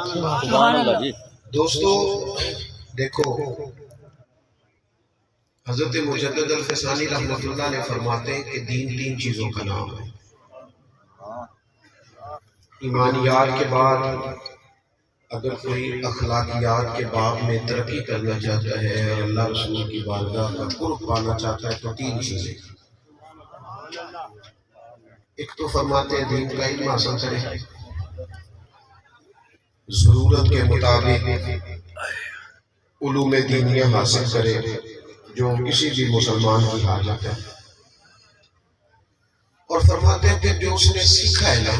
سبحان اللہ جی۔ دوستو دیکھو، حضرت مجدد الفسانی رحمۃ اللہ نے فرماتے ہیں کہ دین تین چیزوں کا نام ہے۔ ایمانیات کے بعد اگر کوئی اخلاقیات کے باب میں ترقی کرنا چاہتا ہے اور اللہ رسول کی بارگاہ کا قرب پانا چاہتا ہے تو تین چیزیں، ایک تو فرماتے ہیں دین کا علم حاصل کرے، ضرورت کے مطابق علوم دینیہ حاصل کرے جو کسی بھی مسلمان کی حاجت ہے، اور فرماتے ہیں کہ جو اس نے سیکھا ہے نا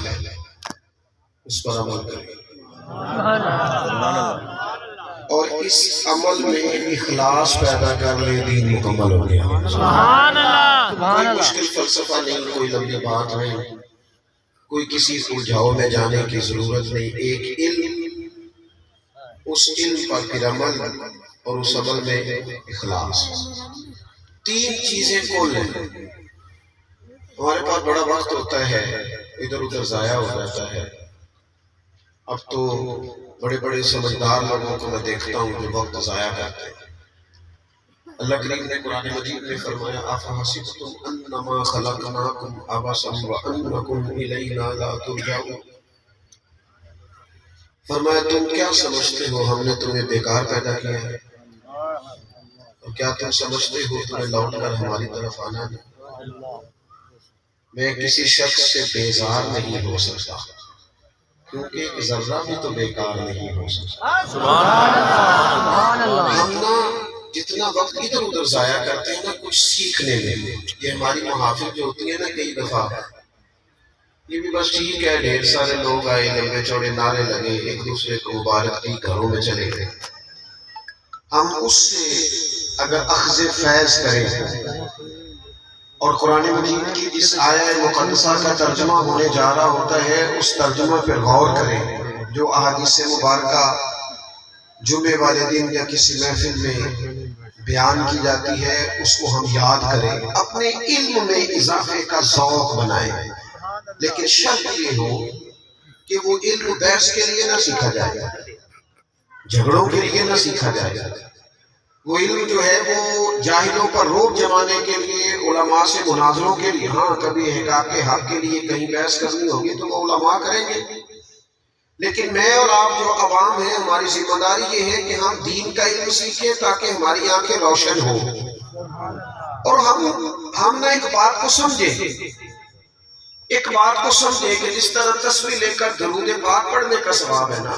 اس پر عمل کرے، اور اس عمل میں اخلاص پیدا کر لے، دین مکمل ہو گیا۔ سبحان اللہ۔ کوئی مشکل فلسفہ نہیں، کوئی لمبی بات نہیں، کوئی کسی الجھاؤ میں جانے کی ضرورت نہیں، ایک علم، اس علم پر پھر عمل، اور اس عمل میں اخلاص، تین چیزیں کل ہیں۔ ہمارے پاس بڑا وقت ہوتا ہے، ادھر ادھر ضائع ہو جاتا ہے۔ اب تو بڑے بڑے سمجھدار لوگوں کو میں دیکھتا ہوں جو وقت ضائع کرتے ہیں۔ اللہ کریم نے قرآن مجید میں فرمایا أَفَحَسِبْتُمْ أَنَّمَا خَلَقْنَاكُمْ عَبَثًا وَأَنَّكُمْ إِلَيْنَا لَا تُرْجَعُونَ، فرمایا تم کیا سمجھتے ہو ہم نے تمہیں بیکار پیدا کیا ہے، اور کیا تم سمجھتے ہو تمہیں لوٹ کر ہماری طرف آنا ہے؟ میں کسی شخص سے بیزار نہیں ہو سکتا، کیونکہ ایک ذرہ بھی تو بیکار نہیں ہو سکتا۔ ہم نا جتنا وقت ادھر ادھر ضائع کرتے ہیں نا کچھ سیکھنے میں، یہ ہماری محافل جو ہوتی ہیں نا کئی دفعہ، یہ بھی بس ٹھیک ہے، ڈھیر سارے لوگ آئے، لمبے چوڑے نعرے لگے، ایک دوسرے کو مبارک دی، گھروں میں چلے گئے۔ ہم اس سے اگر اخذ فیض کریں اور قرآن مجید کی جس آیہ مقدسہ کا ترجمہ ہونے جا رہا ہوتا ہے اس ترجمہ پہ غور کریں، جو احادیث مبارکہ جمعے والے دن یا کسی محفل میں بیان کی جاتی ہے اس کو ہم یاد کریں، اپنے علم میں اضافے کا ذوق بنائیں، لیکن شرط یہ ہو کہ وہ علم بحث کے لیے نہ سیکھا جائے، جھگڑوں کے لیے نہ سیکھا جائے، وہ علم جو ہے وہ جاہلوں پر روب جمانے کے لیے، علماء سے مناظروں کے لیے، ہاں کبھی احقاق کے حق کے لیے کہیں بحث کرنی ہوگی تو وہ علماء کریں گے، لیکن میں اور آپ جو عوام ہیں ہماری ذمہ داری یہ ہے کہ ہم دین کا علم سیکھیں تاکہ ہماری آنکھیں روشن ہوں، اور ہم نہ ایک بات کو سمجھیں کہ جس طرح تسبیح لے کر درود پاک پڑھنے کا ثواب ہے نا،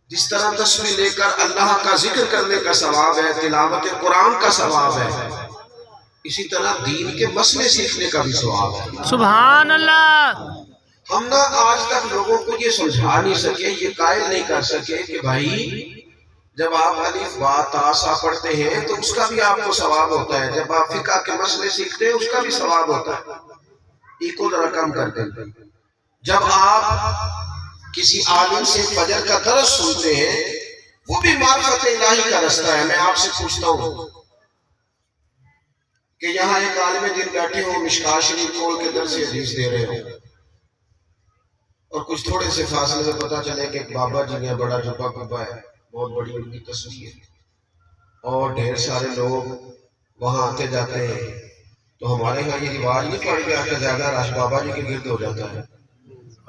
جس طرح تسبیح لے کر اللہ کا ذکر کرنے کا ثواب ہے، تلاوت قرآن کا ثواب ہے، اسی طرح دین کے مسئلے سیکھنے کا بھی ثواب ہے۔ سبحان اللہ۔ ہم نہ آج تک لوگوں کو یہ سمجھا نہیں سکے، یہ قائل نہیں کر سکے کہ بھائی جب آپ الف با تا سا پڑھتے ہیں تو اس کا بھی آپ کو ثواب ہوتا ہے، جب آپ فقہ کے مسئلے سیکھتے ہیں اس کا بھی ثواب ہوتا ہے، ایک ذرا کم کر دیں۔ جب آپ کسی عالم سے فجر کا درس سنتے ہیں وہ بھی معرفت الہی کا رستہ ہے۔ میں آپ سے پوچھتا ہوں کہ یہاں ایک عالم دین بیٹھے ہو، مشکوٰۃ شریف کھول کے درس حدیث دے رہے ہو، اور کچھ تھوڑے سے فاصلے میں پتہ چلے کہ ایک بابا جی نے بڑا جبہ کبا ہے، بہت بڑی ان کی تصویر ہے، اور ڈھیر سارے لوگ وہاں آتے جاتے ہیں، تو ہمارے ہاں یہ رواج نہیں پڑ گیا کہ زیادہ رش بابا جی کے گرد ہو جاتا ہے،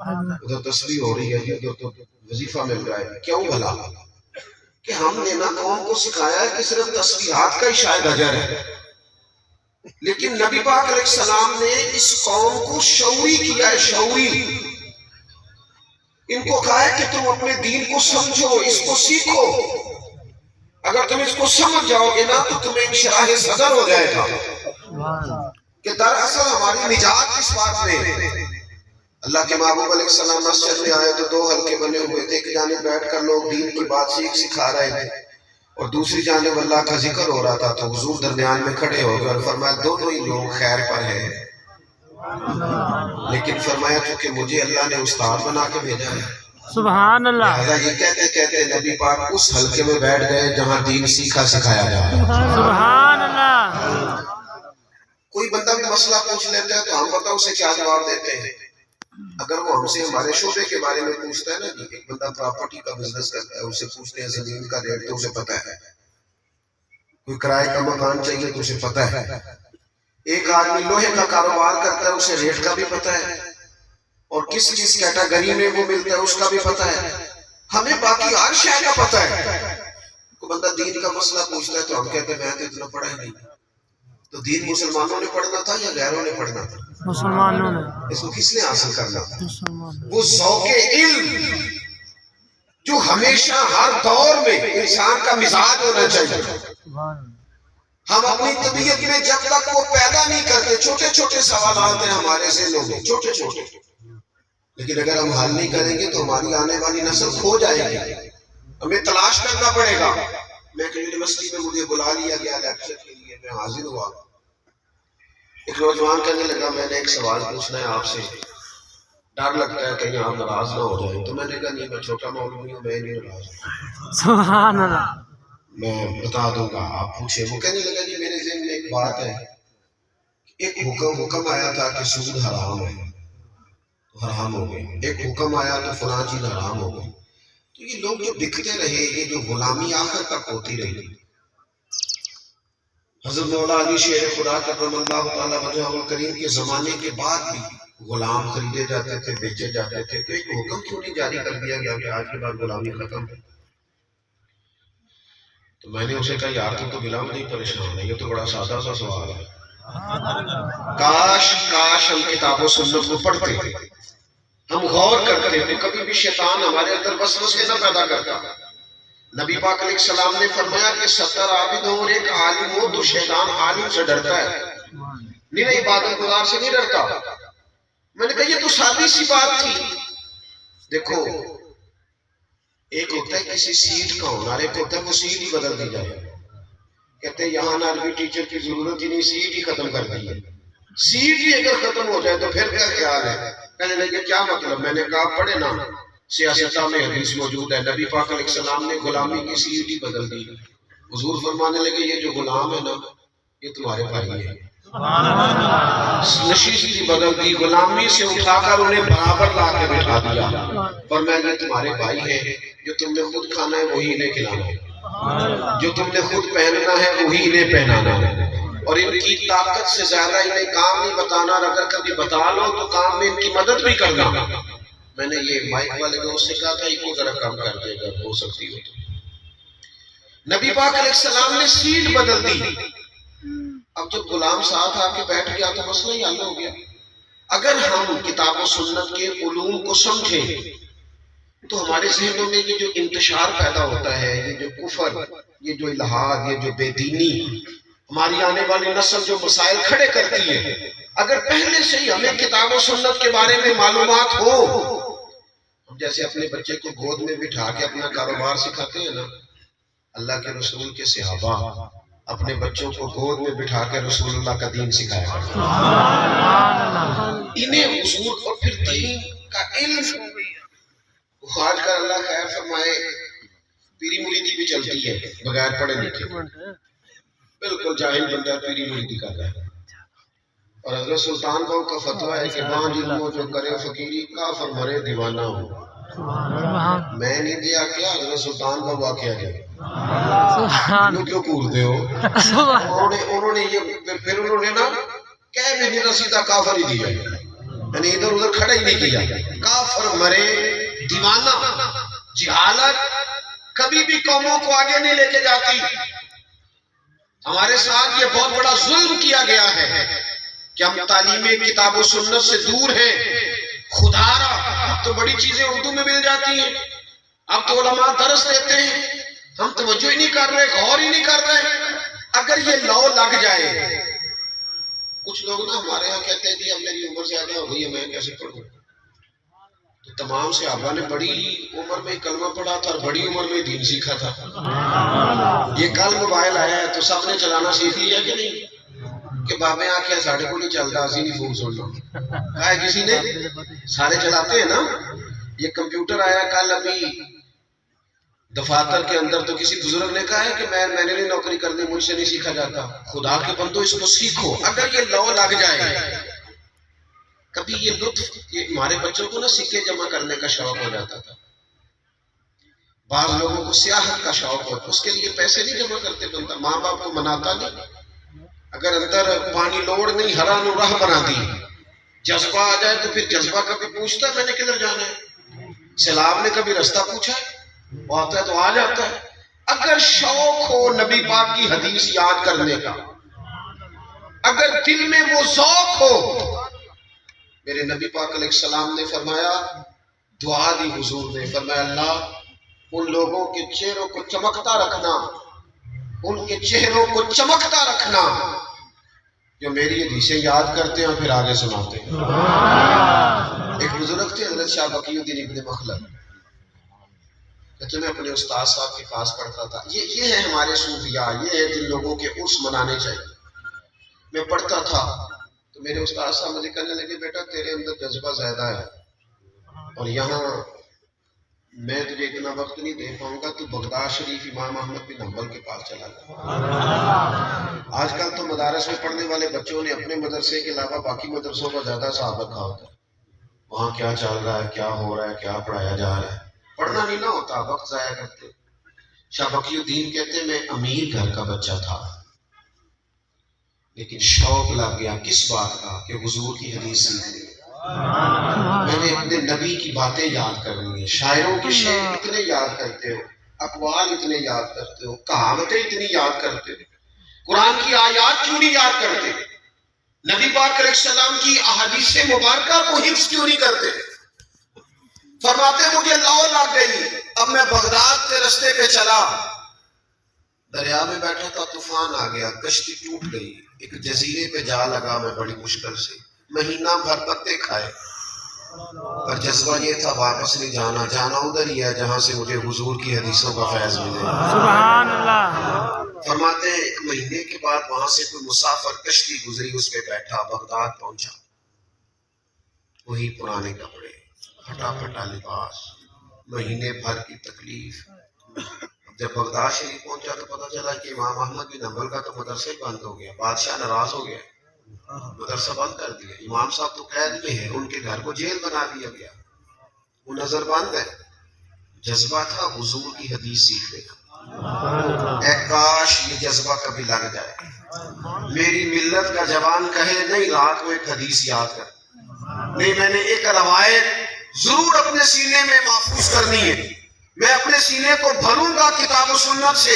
ادھر تصویر ہو رہی ہے، ادھر تو وظیفہ مل رہا ہے، کیوں بھلا؟ کہ ہم نے نا قوم کو سکھایا ہے کہ صرف تسبیحات کا ہی شاید اجر ہے، لیکن نبی پاک علیہ السلام نے اس قوم کو شعوری کیا ہے، شعوری، ان کو کہا ہے کہ تم اپنے دین کو سمجھو، اس کو سیکھو، اگر تم اس کو سمجھ جاؤ گے نا تو تمہیں انشراح صدر ہو جائے گا کہ دراصل ہماری نجات اس بات میں۔ اللہ کے محبوب علیہ السلام مسجد میں آئے تو 2 حلقے بنے ہوئے تھے، ایک جانب بیٹھ کر لوگ دین کی بات سکھا رہے تھے اور دوسری جانب اللہ کا ذکر ہو رہا تھا، تو حضور درمیان میں کھڑے ہو گئے اور فرمایا دونوں ہی لوگ خیر پر ہیں، لیکن فرمایا چونکہ مجھے اللہ نے استاد بنا کے بھیجا ہے، سبحان اللہ۔ لہذا یہ کہتے کہتے نبی پاک اس حلقے میں بیٹھ گئے جہاں دین سیکھا سکھایا جائے۔ سبحان اللہ۔ کوئی بندہ بھی مسئلہ پوچھ لیتا ہے تو ہم بتاؤ اسے کیا جواب دیتے ہیں؟ اگر وہ ہم سے ہمارے شعبے کے بارے میں پوچھتا ہے نا کہ ایک بندہ پراپرٹی کا بزنس کرتا ہے، اسے پوچھتے ہیں زمین کا ریٹ تو اسے پتا ہے، کوئی کرائے کا مکان چاہیے تو اسے پتا ہے، ایک آدمی لوہے کا کاروبار کرتا ہے اسے ریٹ کا بھی پتا ہے، اور کس کس کیٹاگری میں وہ ملتا ہے اس کا بھی پتا ہے، ہمیں باقی ہر شے کا پتا ہے۔ کوئی بندہ دین کا مسئلہ پوچھتا ہے تو ہم کہتے ہیں میں تو اتنا پڑھا ہی نہیں۔ تو دین مسلمانوں نے پڑھنا تھا یا غیروں نے پڑھنا تھا؟ مسلمانوں نے۔ اس کو کس نے حاصل کرنا تھا؟ مسلمان۔ وہ ذوق علم جو ہمیشہ ہر دور میں انسان کا مزاج ہونا چاہیے۔ سبحان اللہ۔ ہم اپنی طبیعت میں جب تک وہ پیدا نہیں کرتے، چھوٹے چھوٹے سوالات ہیں ہمارے ذہنوں میں، چھوٹے چھوٹے، لیکن اگر ہم حل نہیں کریں گے تو ہماری آنے والی نسل کھو جائے گی، ہمیں تلاش کرنا پڑے گا۔ میں کہ یونیورسٹی میں مجھے بلا لیا گیا لیکچر کے لیے، میں حاضر ہوا، ایک نوجوان کہنے لگا میں نے ایک سوال پوچھنا ہے آپ سے، ڈر لگتا ہے کہیں آپ ناراض نہ ہو جائیں۔ تو میں نے کہا نہیں، میں چھوٹا مولوی ہوں، میں نہیں ناراض ہوں، سبحان اللہ۔ میں بتا دوں گا، آپ پوچھیں۔ وہ کہنے لگا جی میرے ذہن میں ایک بات ہے، ایک حکم آیا تھا کہ سود حرام ہے، حرام ہو گئے، ایک حکم آیا تو فلاں چیز حرام ہو گئی، تو یہ لوگ جو بکتے رہے، یہ جو غلامی آخر تک ہوتی رہی۔ حضرت مولا علی شیر خدا کرم اللہ تعالیٰ وجہہ الکریم کے زمانے کے بعد بھی غلام خریدے جاتے تھے، بیچے جاتے تھے، تو ایک حکم کیوں نہیں جاری کر دیا گیا کہ آج کے بعد غلامی ختم ہے؟ تو میں نے اسے کہا یار تو بلا نہیں پریشان ہے، یہ تو بڑا سادہ سا سوال ہے۔ کاش ہم کتاب و سنت کو پڑھتے، ہم غور کرتے تو کبھی بھی شیطان ہمارے اندر وسوسے نہ پیدا کرتا۔ نبی پاک علیہ السلام نے فرمایا کہ 70 عابد ہوں اور ایک عالم ہو تو شیطان عالم سے ڈرتا ہے، نہیں عبادت گزار سے نہیں ڈرتا۔ میں نے کہا یہ تو سادی سی بات تھی۔ دیکھو ایک ہوتا ہے کسی سیٹ کا ہونا، ایک ہوتا ہے وہ سیٹ ہی بدل دی جائے۔ کہتے ہیں یہاں نہ عربی ٹیچر کی ضرورت ہی نہیں، سیٹ ہی ختم کر دی ہے۔ سیٹ ہی اگر ختم ہو جائے تو پھر کیا خیال ہے؟ کہنے لگے کیا مطلب؟ میں نے کہا پڑھے نا، سیاستہ میں حدیث موجود ہے، نبی پاک علیہ السلام نے غلامی کی سیٹ ہی بدل دی۔ حضور فرمانے لگے یہ جو غلام ہے نا یہ تمہارے بھائی ہے، نشیستی بدل دی، غلامی سے اٹھا کر انہیں برابر لا کے بٹھا دیا، اور میں یہ تمہارے بھائی ہیں، جو تم نے خود کھانا ہے وہی انہیں کھلانا ہے، جو تم نے خود پہننا ہے وہی انہیں پہنانا ہے، اور ان کی طاقت سے زیادہ انہیں کام نہیں بتانا، اور اگر کبھی بتا لو تو کام میں ان کی مدد بھی کرنا۔ میں نے یہ مائک والے دوست سے کہا تھا ایک کو ذرا کم کر دے گا ہو سکتی ہو تو۔ نبی پاک علیہ السلام نے سیٹ بدل دی۔ اب جب غلام ساتھ آ کے بیٹھ گیا تو مسئلہ ہی حل ہو گیا۔ اگر ہم کتاب و سنت کے علوم کو سمجھیں تو ہمارے ذہنوں میں یہ جو انتشار پیدا ہوتا ہے، یہ جو کفر، یہ جو الحاد، یہ جو بے دینی ہماری آنے والی نسل جو مسائل کھڑے کرتی ہے، اگر پہلے سے ہی ہمیں کتاب و سنت کے بارے میں معلومات ہو، ہم جیسے اپنے بچے کو گود میں بٹھا کے اپنا کاروبار سکھاتے ہیں نا، اللہ کے رسول کے صحابہ اپنے بچوں کو گود میں بٹھا کے رسول اللہ کا دین سکھایا کرتے ہیں۔ انہیں اصول اور پھر دین کا علم، آج کل اللہ خیر فرمائے پیری مریدی بھی چلتی ہے بغیر پڑھے لکھے، بالکل جاہل بندہ پیری مریدی کر رہا ہے۔ اور حضرت سلطان بہو کا فتویٰ ہے کہ بانج علموں جو کرے فقیری کافر مرے دیوانہ ہو۔ میں نہیں دیا کیا، حضرت سلطان بہو واقعہ ہے، انہوں کیوں کورتے ہو؟ انہوں نے یہ پھر انہوں نے نا کہہ بھی نہیں سیدھا کافر ہی دیا، یعنی ادھر ادھر کھڑا ہی نہیں کیا، کافر مرے دیوانہ۔ جہالت کبھی بھی قوموں کو آگے نہیں لے کے جاتی۔ ہمارے ساتھ یہ بہت بڑا ظلم کیا گیا ہے کہ ہم تعلیم کتاب و سنت سے دور ہیں۔ خدا را اب تو بڑی چیزیں اردو میں مل جاتی ہیں، اب تو علماء درس دیتے ہیں، ہم توجہ ہی نہیں کر رہے، غور ہی نہیں کر رہے۔ اگر یہ لو لگ جائے، کچھ لوگ نا ہمارے ہاں کہتے ہیں کہ اب میری عمر زیادہ ہو گئی ہے میں کیسے پڑھوں؟ تو تمام صحابہ نے بڑی عمر میں کلمہ پڑھا تھا اور بڑی عمر میں دین سیکھا تھا۔ یہ کل موبائل آیا ہے تو سب نے چلانا سیکھ لیا کہ نہیں؟ کہ بابے آنکھیں ساڑھے کو نہیں چلتا، اسی نہیں فون سن لو، کہا ہے کسی نے؟ سارے چلاتے ہیں نا۔ یہ کمپیوٹر آیا کل ابھی دفاتر کے اندر، تو کسی بزرگ نے کہا ہے کہ میں نے نہیں نوکری کرنی، مجھ سے نہیں سیکھا جاتا۔ خدا کے بندو اس کو سیکھو۔ اگر یہ لو لگ جائے کبھی یہ لطف، یہ ہمارے بچوں کو نا سکے جمع کرنے کا شوق ہو جاتا تھا، بعض لوگوں کو سیاحت کا شوق ہوتا، اس کے لیے پیسے نہیں جمع کرتے بندہ، ماں باپ کو مناتا نہیں، اگر اندر پانی لوڑ نہیں ہرا نو راہ بنا دی، جذبہ آ جائے تو پھر جذبہ کبھی پوچھتا ہے میں نے کدھر جانا ہے، سیلاب نے کبھی رستہ پوچھا ہے؟ وہ آتا ہے تو آ جاتا ہے۔ اگر شوق ہو نبی پاک کی حدیث یاد کرنے کا، اگر دل میں وہ ذوق ہو، میرے نبی پاک علیہ السلام نے فرمایا، دعا دی حضور نے فرمایا اللہ ان لوگوں کے چہروں کو چمکتا رکھنا، ان کے چہروں کو چمکتا رکھنا جو میری حدیثیں یاد کرتے ہیں اور پھر آگے سناتے ہیں۔ ایک بزرگ تھے حضرت شاہ بقی الدین ابن مخلد، کہتے میں اپنے استاد صاحب کے پاس پڑھتا تھا، یہ ہے ہمارے صوفیاء، یہ ہے جن لوگوں کے عرس منانے چاہیے۔ میں پڑھتا تھا تو میرے استاد صاحب مجھے کہنے لگے بیٹا تیرے اندر جذبہ زیادہ ہے اور یہاں میں تجھے اتنا وقت نہیں دے پاؤں گا، تو بغداد شریف امام احمد بن حنبل کے پاس چلا جا۔ آج کل تو مدارس میں پڑھنے والے بچوں نے اپنے مدرسے کے علاوہ باقی مدرسوں کا زیادہ حساب رکھا ہوتا ہے، وہاں کیا چل رہا ہے، کیا ہو رہا ہے، کیا پڑھایا جا رہا ہے، پڑھنا نہیں نہ ہوتا، وقت ضائع کرتے۔ شاہ بقی الدین کہتے ہیں میں امیر گھر کا بچہ تھا لیکن شوق لگ گیا کس بات کا کہ حضور کی حدیث سیکھنی، میں نے اپنے نبی کی باتیں یاد کرنی ہے۔ شاعروں کے شعر اتنے یاد کرتے ہو، اقوال اتنے یاد کرتے ہو، کہاوتیں اتنی یاد کرتے ہو، قرآن کی آیات کیوں نہیں یاد کرتے، نبی پاک علیہ السلام کی احادیث مبارکہ کو حفظ کیوں نہیں کرتے؟ فرماتے مجھے لو لگ گئی، اب میں بغداد کے رستے پہ چلا، دریا میں بیٹھا تھا، طوفان آ گیا، کشتی ٹوٹ گئی، ایک جزیرے پہ جا لگا میں بڑی مشکل سے، مہینہ بھر پتے کھائے، پر جذبہ یہ تھا واپس نہیں جانا، جانا ادھر ہی ہے جہاں سے مجھے حضور کی حدیثوں کا فیض ملے۔ سبحان اللہ۔ فرماتے ہیں ایک مہینے کے بعد وہاں سے کوئی مسافر کشتی گزری، اس پہ بیٹھا، بغداد پہنچا، وہی پرانے کپڑے، پھٹا پھٹا لباس، مہینے بھر کی تکلیف۔ جب بغداد شریف پہنچا تو پتہ چلا کہ امام احمد بن حنبل کا تو مدرسہ ہی بند ہو گیا، بادشاہ ناراض ہو گیا، مدرسہ بند کر دیا، امام صاحب تو قید میں ہیں، ان کے گھر کو جیل بنا دیا گیا، وہ نظر بند ہے۔ جذبہ تھا حضور کی حدیث سیکھنے کا، اے کاش یہ جذبہ کبھی لگ جائے، میری ملت کا جوان کہے نہیں رات کو ایک حدیث یاد کر، نہیں میں نے ایک روایت ضرور اپنے سینے میں محفوظ کرنی ہے، میں اپنے سینے کو بھروں گا کتاب و سنت سے۔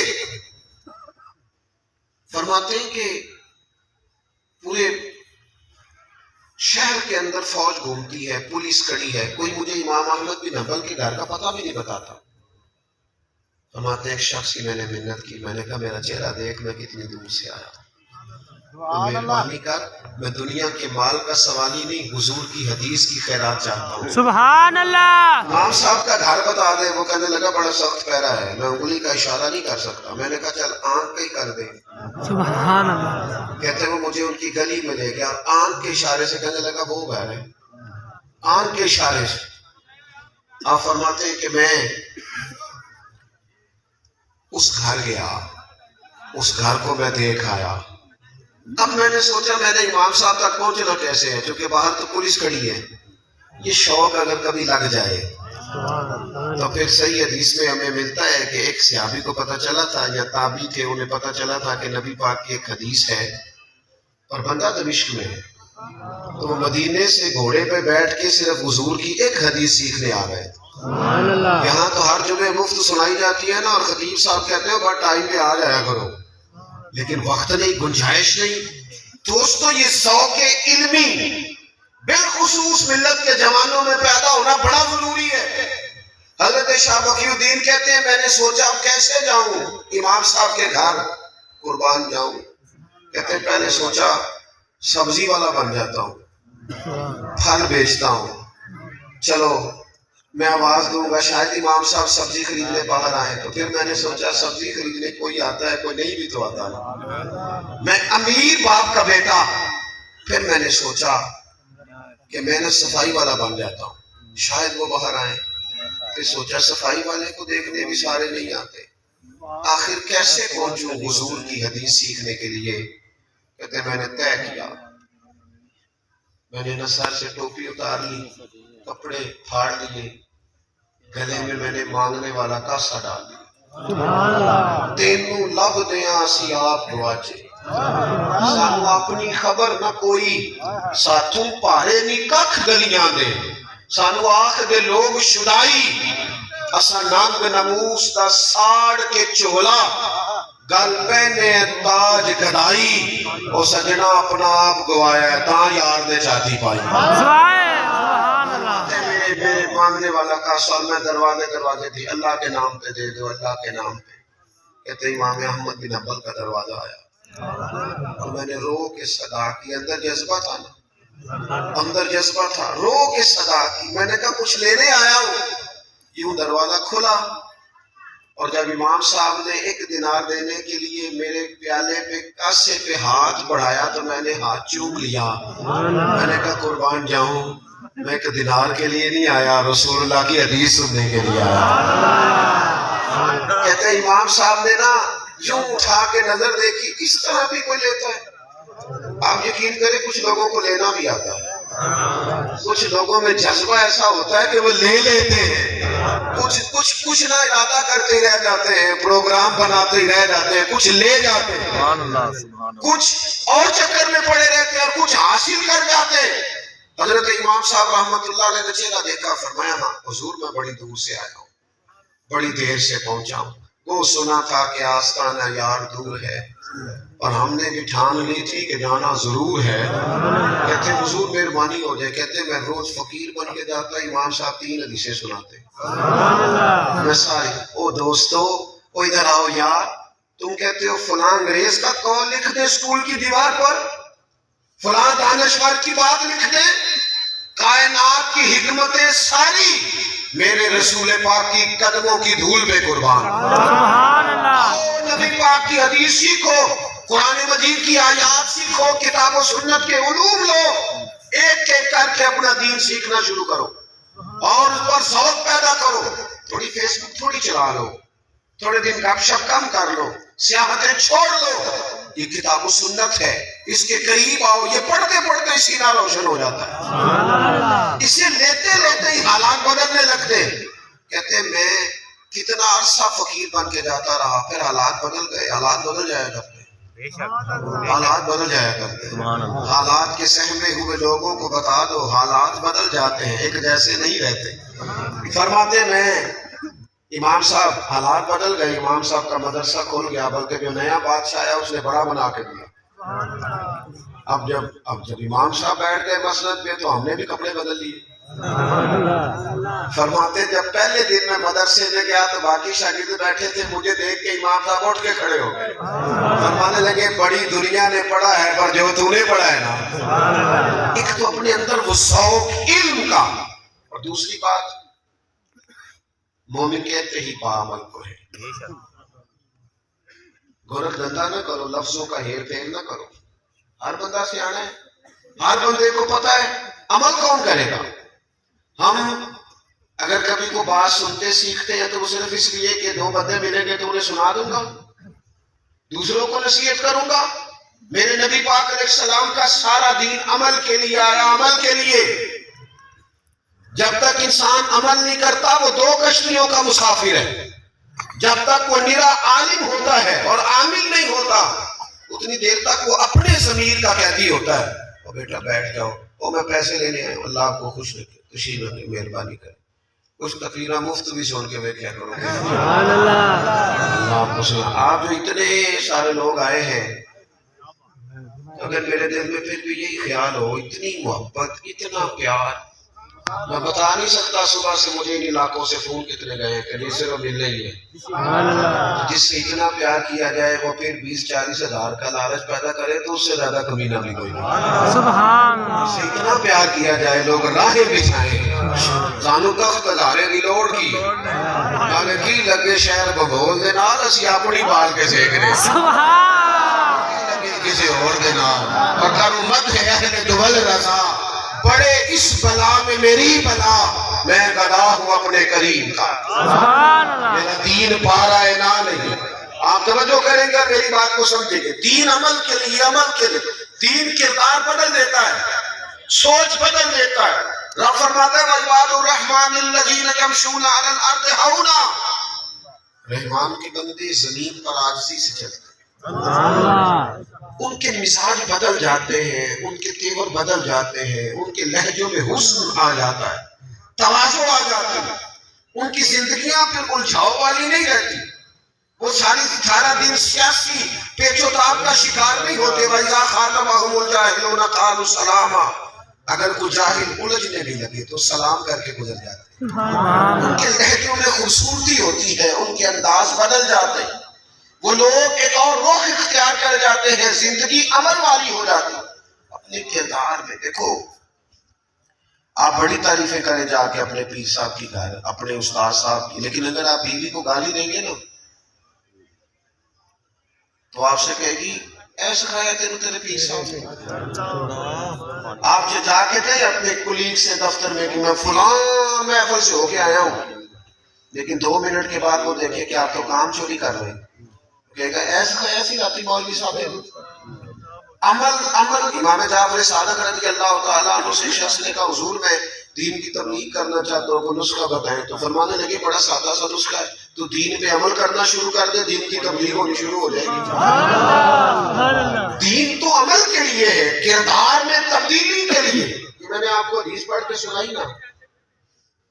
فرماتے ہیں کہ پورے شہر کے اندر فوج گھومتی ہے، پولیس کھڑی ہے، کوئی مجھے امام احمد بن حنبل کے گھر کا پتہ بھی نہیں بتاتا۔ فرماتے ہیں ایک شخص کی میں نے منت کی، میں نے کہا میرا چہرہ دیکھ میں کتنی دور سے آیا، تو مہربانی کر، میں دنیا کے مال کا سوال ہی نہیں، حضور کی حدیث کی خیرات چاہتا ہوں۔ سبحان اللہ۔ امام صاحب کا گھر بتا دے، وہ کہنے لگا بڑا سخت پیرا ہے، میں انگلی کا اشارہ نہیں کر سکتا، میں نے کہا چل آنکھ ہی کر دے، سبحان اللہ۔ کہتے وہ مجھے ان کی گلی میں لے گیا، آنکھ کے اشارے سے کہنے لگا وہ گھر ہے، آنکھ کے اشارے سے۔ آپ فرماتے ہیں کہ میں اس گھر گیا، اس گھر کو میں دیکھ آیا، اب میں نے سوچا میں نے امام صاحب تک پہنچنا کیسے ہے، کیونکہ باہر تو پولیس کھڑی ہے، یہ شوق اگر کبھی لگ جائے تو پھر صحیح حدیث میں ہمیں ملتا ہے کہ ایک صحابی کو پتہ چلا تھا یا تابعی تھے، انہیں پتہ چلا تھا کہ نبی پاک کی ایک حدیث ہے اور بندہ دمشق میں ہے، تو وہ مدینے سے گھوڑے پہ بیٹھ کے صرف حضور کی ایک حدیث سیکھنے آ گئے۔ یہاں تو ہر جمعے مفت سنائی جاتی ہے نا، اور خطیب صاحب کہتے ہیں بڑا ٹائم پہ آ جایا کرو، لیکن وقت نہیں، گنجائش نہیں۔ دوستو یہ ذوق علمی بالخصوص ملت کے جوانوں میں پیدا ہونا بڑا ضروری ہے۔ حضرت شاہ بقی الدین کہتے ہیں میں نے سوچا اب کیسے جاؤں امام صاحب کے گھر قربان جاؤں، کہتے ہیں پہلے سوچا سبزی والا بن جاتا ہوں، پھل بیچتا ہوں، چلو میں آواز دوں گا شاید امام صاحب سبزی خریدنے باہر آئے، تو پھر میں نے سوچا سبزی خریدنے کوئی آتا ہے کوئی نہیں بھی تو آتا ہے، میں امیر باپ کا بیٹا، پھر میں نے سوچا کہ میں نے صفائی والا بن جاتا ہوں، شاید وہ باہر آئے، پھر سوچا صفائی والے کو دیکھنے بھی سارے نہیں آتے، آخر کیسے پہنچوں حضور کی حدیث سیکھنے کے لیے، کہتے میں نے طے کیا میں نے نہ سر سے ٹوپی اتار لی، کپڑے پھاڑ لیے، گلے میں نے مانگنے والا کاسا ڈال لیا۔ تینوں لب دیاں سی آپ گواچے، سانو اپنی خبر نہ کوئی، ساتھوں پارے نہیں ککھ گلیاں دے، سانو آخ دے لوگ شدائی، اسا ننگ نموس دا ساڑ کے چولا، گل پہنے تاج گدائی، او سجنا اپنا آپ گوایا ہے تاں یار نے چاہتی پائی۔ سبحان اللہ، میرے مانگنے والا کاسا، اور میں دروازے تھی، اللہ کے نام پہ دے دو، اللہ کے نام پہ۔ کہتے امام احمد بن حنبل کا دروازہ آیا اور میں نے رو کے صدا کی، اندر جذبہ تھا نا، اندر جذبہ تھا، رو کے صدا کی، میں نے کہا کچھ لینے آیا ہوں، یوں دروازہ کھلا، اور جب امام صاحب نے 1 دینار دینے کے لیے میرے پیالے پہ کاسے پہ ہاتھ بڑھایا تو میں نے ہاتھ چوم لیا، میں نے کہا قربان جاؤں، میں 1 دینار کے لیے نہیں آیا، رسول اللہ کی حدیث سننے کے لیے آیا۔ کہتے ہیں امام صاحب نے نا یوں اٹھا کے نظر دیکھی، اس طرح بھی کوئی لیتا ہے؟ آپ یقین کریں کچھ لوگوں کو لینا بھی آتا ہے، کچھ لوگوں میں جذبہ ایسا ہوتا ہے کہ وہ لے لیتے ہیں، کچھ نہ ارادہ کرتے رہ جاتے ہیں، پروگرام بناتے رہ جاتے ہیں، کچھ لے جاتے ہیں، کچھ اور چکر میں پڑے رہتے ہیں اور کچھ حاصل کر جاتے ہیں۔ حضرت امام صاحب رحمت اللہ علیہ نے چہرہ دیکھا، فرمایا ہاں حضور میں بڑی دور سے آیا ہوں، بڑی دیر سے پہنچا ہوں، وہ سنا تھا کہ آستانہ یار دور ہے اور ہم نے بھی ٹھان لی تھی کہ جانا ضرور ہے۔ کہتے حضور مہربانی ہو جائے، کہتے میں روز فقیر بن کے جاتا، امام صاحب 3 حدیثیں سناتے، میں ساری، او دوستو او ادھر آؤ یار، تم کہتے ہو فلاں انگریز کا قول لکھ دے اسکول کی دیوار پر، فلاں دانشور کی بات لکھ دے، کائنات کی حکمتیں ساری میرے رسول پاک کی قدموں کی دھول پہ قربان۔ سبحان اللہ، آؤ نبی پاک کی حدیث سیکھو، قرآن مجید کی آیات سیکھو، کتاب و سنت کے علوم لو، ایک ایک کر کے اپنا دین سیکھنا شروع کرو اور اس پر ذوق پیدا کرو۔ تھوڑی فیس بک تھوڑی چلا لو، تھوڑے دن گپ شپ کم کر لو، سیاحتیں چھوڑ لو، یہ کتاب و سنت ہے، اس کے قریب آؤ، یہ پڑھتے پڑھتے سینہ روشن ہو جاتا ہے، اسے لیتے لیتے ہی حالات بدلنے لگتے ہیں۔ کہتے ہیں میں کتنا عرصہ فقیر بن کے جاتا رہا، پھر حالات بدل گئے، حالات بدل جایا کرتے ہیں، حالات بدل جایا کرتے ہیں، حالات کے سہمے ہوئے لوگوں کو بتا دو حالات بدل جاتے ہیں، ایک جیسے نہیں رہتے۔ فرماتے میں امام صاحب حالات بدل گئے، امام صاحب کا مدرسہ کھل گیا، بلکہ جو نیا بادشاہ آیا اس نے بڑا بنا کے دیا۔ اب جب امام صاحب بیٹھ گئے مسجد پہ تو ہم نے بھی کپڑے بدل لیے۔ فرماتے جب پہلے دن میں مدرسے میں گیا تو باقی شاگرد بیٹھے تھے، مجھے دیکھ کے امام صاحب اٹھ کے کھڑے ہو گئے، فرمانے لگے بڑی دنیا نے پڑھا ہے پر جو تو نے پڑھا ہے نا، ایک تو اپنے اندر وہ ذوق علم کا، اور دوسری بات مومن کہتے ہی عمل کو ہے، گورکھ دھندا نہ کرو، لفظوں کا ہیر پھیر نہ کرو، ہر بندہ سیانا ہے، ہر بندے کو پتا ہے عمل کون کرے گا۔ ہم اگر کبھی کو بات سنتے سیکھتے ہیں تو وہ صرف اس لیے کہ 2 بندے ملیں گے تو انہیں سنا دوں گا، دوسروں کو نصیحت کروں گا۔ میرے نبی پاک علیہ السلام کا سارا دین عمل کے لیے آیا، عمل کے لیے۔ جب تک انسان عمل نہیں کرتا وہ 2 کشتیوں کا مسافر ہے، جب تک وہ نرا عالم ہوتا ہے اور عامل نہیں ہوتا اتنی دیر تک وہ اپنے ضمیر کا قیدی ہوتا ہے۔ او بیٹا بیٹھ جاؤ، او میں پیسے لینے آیا ہوں، اللہ آپ کو خوش رکھے، خوشی رکھے، مہربانی کرے، کچھ تقریرا مفت بھی سن کے دیکھا کرو، اللہ آپ کو سنا۔ آپ جو اتنے سارے لوگ آئے ہیں، اگر میرے دل میں پھر بھی یہی خیال ہو، اتنی محبت، اتنا پیار، میں بتا نہیں سکتا صبح سے مجھے ان علاقوں سے فون کتنے گئے ہیں، کہ صرف ملنے ہی ہے۔ جس سے اتنا پیار کیا جائے وہ پھر 20-40 ہزار کا لالچ پیدا کرے تو اس سے زیادہ کمینہ بھی کوئی نہیں۔ سبحان جس سے اتنا پیار کیا جائے لوگ راہیں بچھائیں، زانو کخت ہزارے کی لوڑ کی، مانے کی لگے شہر کو بھول دے نال اسی اپنی بال کے سیکھنے، لگے کسی اور دے نال، فکر امت ہے اہل دول رضا، بڑے اس بلا میں میری بلا، میں گدا ہوں اپنے کریم کا، میرا دین پارا ہے نہ نہیں۔ آپ توجہ کریں گے میری بات کو سمجھیں گے، دین عمل کے لیے، عمل کے لیے، دین کردار بدل دیتا ہے۔ سوچ بدل دیتا ہے. رب فرماتا ہے وَعِبَادُ الرَّحْمَنِ الَّذِينَ يَمْشُونَ عَلَى الْأَرْضِ هَوْنًا. رحمان کے بندے زمین پر عاجزی سے چلتے ہیں. ان کے مزاج بدل جاتے ہیں, ان کے تیور بدل جاتے ہیں, ان کے لہجوں میں حسن آ جاتا ہے, تواضع آ جاتی ہے. ان کی زندگیاں پھر الجھاؤ والی نہیں رہتی. وہ سارا دن سیاسی پیچ و تاب کا شکار نہیں ہوتے. وَإِذَا خَاطَبَهُمُ الْجَاهِلُونَ قَالُوا سَلَامًا. اگر کوئی جاہل الجھنے بھی لگے تو سلام کر کے گزر جاتے ہیں. ان کے لہجوں میں خوبصورتی ہوتی ہے, ان کے انداز بدل جاتے ہیں. وہ لوگ ایک اور رخ اختیار کر جاتے ہیں, زندگی عمل والی ہو جاتی ہے. اپنے کردار میں دیکھو, آپ بڑی تعریفیں کریں جا کے اپنے پیر صاحب کی گھر, اپنے استاد صاحب کی, لیکن اگر آپ بیوی کو گالی دیں گے نا تو آپ سے کہے گی ایسا کھایا تیرے پیر صاحب نے. آپ جو جا کے گئے اپنے کولیگ سے دفتر میں کہ میں فلاں محفل سے ہو کے آیا ہوں, لیکن 2 منٹ کے بعد وہ دیکھے کہ آپ تو کام چوری کر رہے ہیں, کہے گا ایسا کھایا سی راتی مولوی صاحب نے. عمل امام جعفر صادق رضی اللہ تعالیٰ عنہ سے شخص نے کہا حضور میں دین کی تبلیغ کرنا چاہتا ہوں, کوئی نسخہ بتائیں. تو فرمانے لگے بڑا سادہ سا نسخہ ہے, تو دین پہ عمل کرنا شروع کر دے, دین کی تبلیغ ہونی شروع ہو جائے گی. دین تو عمل کے لیے ہے, کردار میں تبدیلی کے لیے. میں نے آپ کو حدیث پڑھ کے سنائی نا,